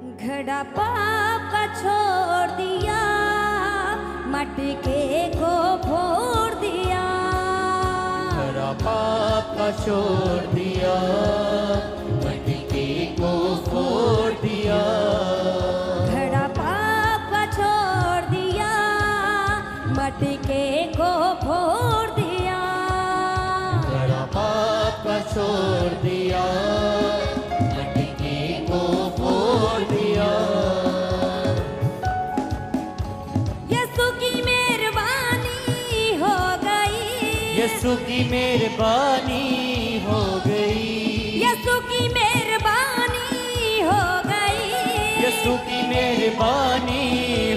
घड़ा पापा छोड़ दिया, मटके को फोड़ दिया। घड़ा पापा छोड़ दिया, मटके को फोड़ दिया। घड़ा पापा छोड़ दिया, मटके को फोड़ दिया। घड़ा पापा छोड़ दिया, यीशु की मेहरबानी हो गई। यीशु की मेहरबानी हो गई। यीशु की मेहरबानी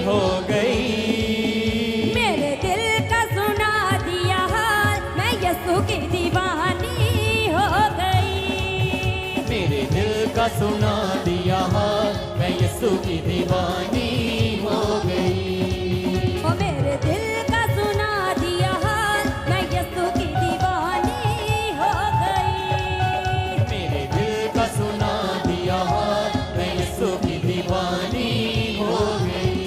हो गई। मेरे दिल का सुना दिया हाल, मैं यीशु की दीवानी हो गई। मेरे दिल का सुना दिया हाल, मैं यीशु की दीवानी हो गई। ओ मेरे दिल का सुना दिया हाल, मैं यीशु की दीवानी हो गई। मेरे दिल का सुना दिया हाल, मैं यीशु की दीवानी हो गई।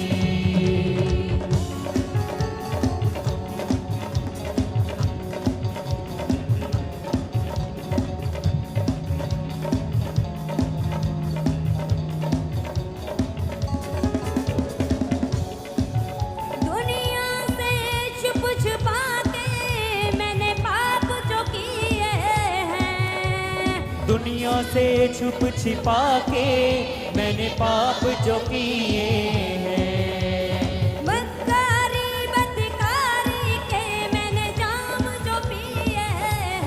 दुनिया से छुप छिपा के मैंने पाप जो किए हैं। मक्कारी बदकारी के मैंने जाम जो पिए हैं।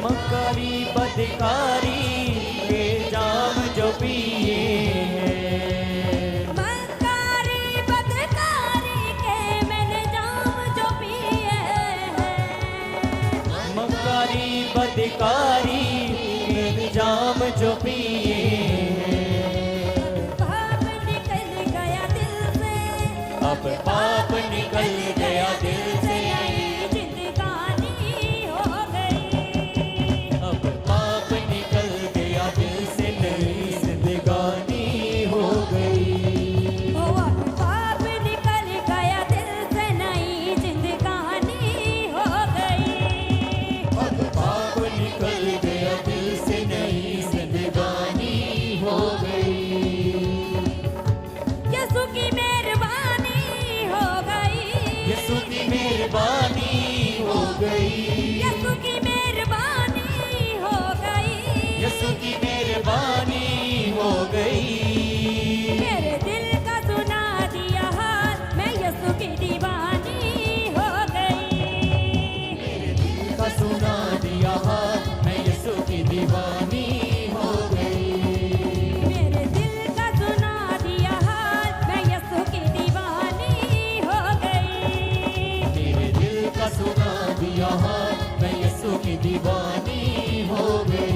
मक्कारी बदकारी के जाम जो पिए हैं। मक्कारी बदकारी के मैंने जाम जो पिए हैं। मक्कारी बदकारी जाम जो पिए पाप निकल गया दिल से, अब पाप निकल गया दिल से। जिंदगानी हो गई। अब पाप निकल गया दिल से, नई जिंदगानी हो गई। ओ अब पाप निकल गया दिल से, नई जिंदगानी हो गई। अब पाप निकल गया दिल से, नई जिंदगानी हो गई। यीशु की मेहरबानी हो गई। यीशु की मेहरबानी हो गई। यीशु की मेहरबानी हो गई। यीशु की मेहरबानी हो गई। मेरे दिल का सुना दिया हाल, मैं यीशु की दीवानी हो गई। मेरे दिल का सुना दिया हाल, मैं यीशु की दीवानी हो गई। मेरे दिल का सुना दिया हाल, मैं यीशु की दीवानी हो गई। मेरे दिल का सुना दिया हाल, मैं यीशु की दीवानी हो गई।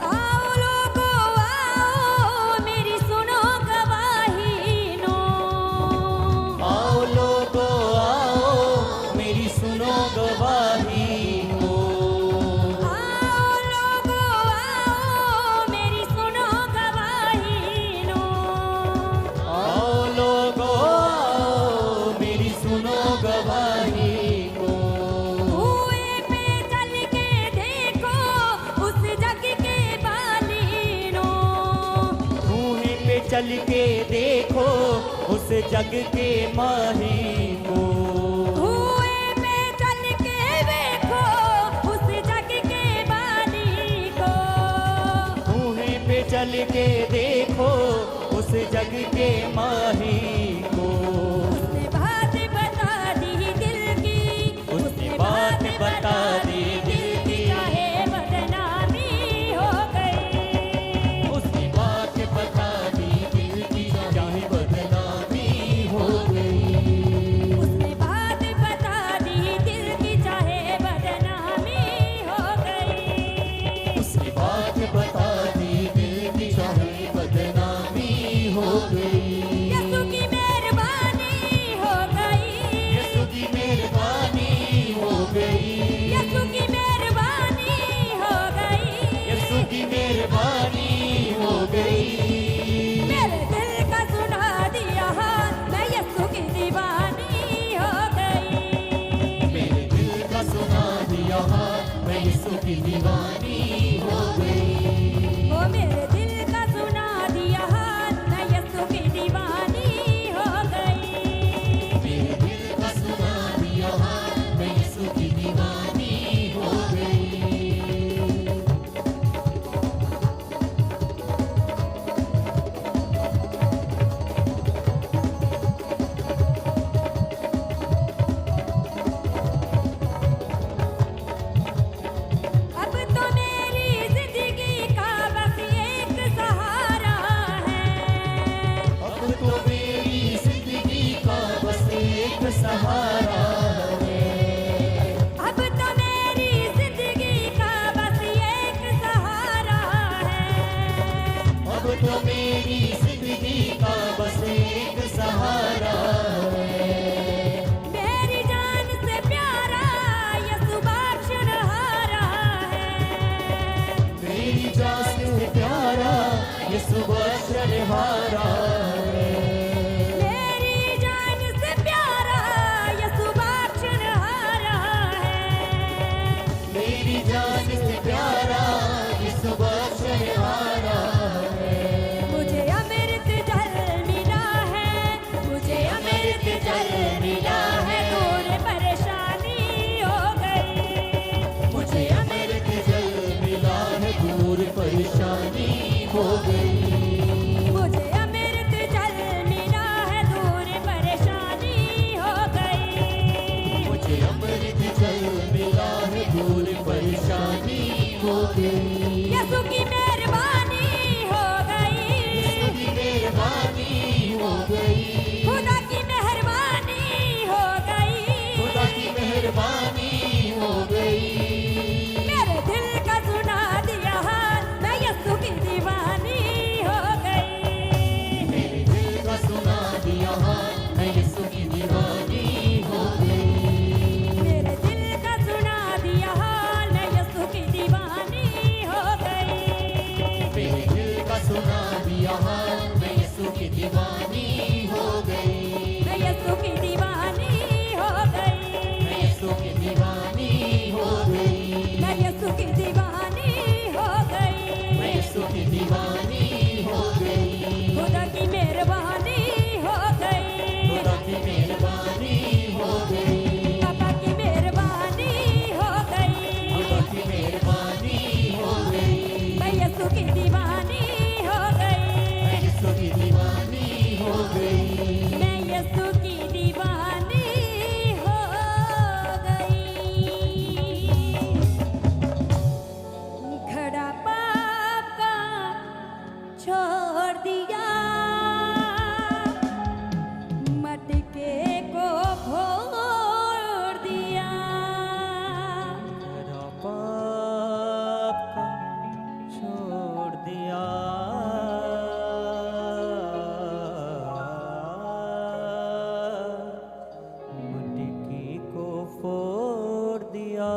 आओ लोगों आओ, मेरी सुनो गवाही नो। आओ लोगो आओ, मेरी सुनो गवाही हो। आओ लोगों आओ, मेरी सुनो गवाही नो। आओ लोगो आओ, मेरी सुनो गवाही हो। कुएं पे चल के देखो, उस जग के बालीनो। कुएं पे चल के देखो, उस जग के माही को। कुएं पे चल के देखो, उस जग के बाली को। कुएं पे चल के देखो, उस जग के माही को। उसने बात बता दी दिल की, उसने बात बता दी दिल की। चाहे बदनामी हो गई। उसने बात बता दी दिल की, चाहे बदनामी हो गई। उसने बात बता दी दिल की, चाहे बदनामी हो गई। उसने बात बता दी दिल की, चाहे सहारा है। अब तो मेरी जिंदगी का बस एक सहारा है। अब तो मेरी जिंदगी का बस एक सहारा है। मेरी जान से प्यारा यीशु बख्शनहारा है। मेरी जान से प्यारा यीशु बख्शनहारा है। मेरी जान से प्यारा यीशु बख्शनहारा है। मेरी जान से प्यारा यीशु बख्शनहारा है। मुझे अमृत जल मिला है, मुझे अमृत जल मिला है, दूर परेशानी हो गई। मुझे अमृत जल मिला है, दूर परेशानी हो गई। मुझे अमृत जल मिला है, दूर परेशानी हो गई। मुझे अमृत जल मिला है, दूर परेशानी हो गई। यीशु की मेहरबानी हो गई। यीशु की मेहरबानी हो गई। खुदा की मेहरबानी हो गई। खुदा की मेहरबानी हो गई। मेरे दिल का सुना दिया हाल, मैं यीशु की दीवानी हो गई। मेरे दिल का सुना दिया हाल, मैं यीशु की दीवानी हो गई। मेरे दिल का सुना दिया हाल, मैं यीशु की दीवानी हो गई। मेरे दिल का सुना दिया हाल, मैं यीशु की दीवानी हो गई। मैं यीशु की दीवानी हो गई। मैं यीशु की दीवानी हो गई। मैं यीशु की दीवानी हो गई। मैं यीशु की दीवानी हो गई। खुदा की मेहरबानी हो गई। खुदा की मेहरबानी हो गई। पापा की मेहरबानी हो गई। खुदा की मेहरबानी हो गई। मैं यीशु की दीवानी हो गई। मैं यीशु की दीवानी हो गई। मैं यीशु की दीवानी हो गई। घड़ा पाप का छोड़ दिया, मटके को फोड़ दिया। मेरा पाप का छोड़ दिया। मटकी को फोड़ दिया।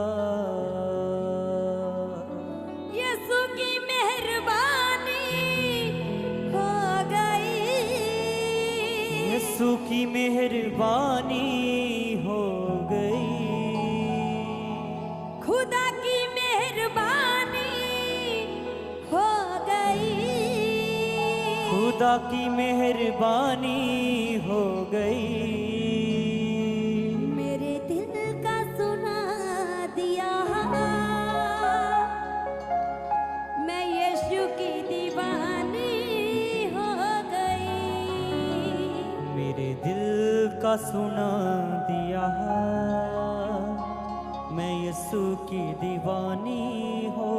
यीशु की मेहरबानी हो गई। यीशु की मेहरबानी हो गई। खुदा की मेहरबानी हो गई। खुदा की मेहरबानी हो गई। मेरे दिल का सुना दिया मैं यीशु की दीवानी हो गई। मेरे दिल का सुना दिया, मैं यीशु की दीवानी हो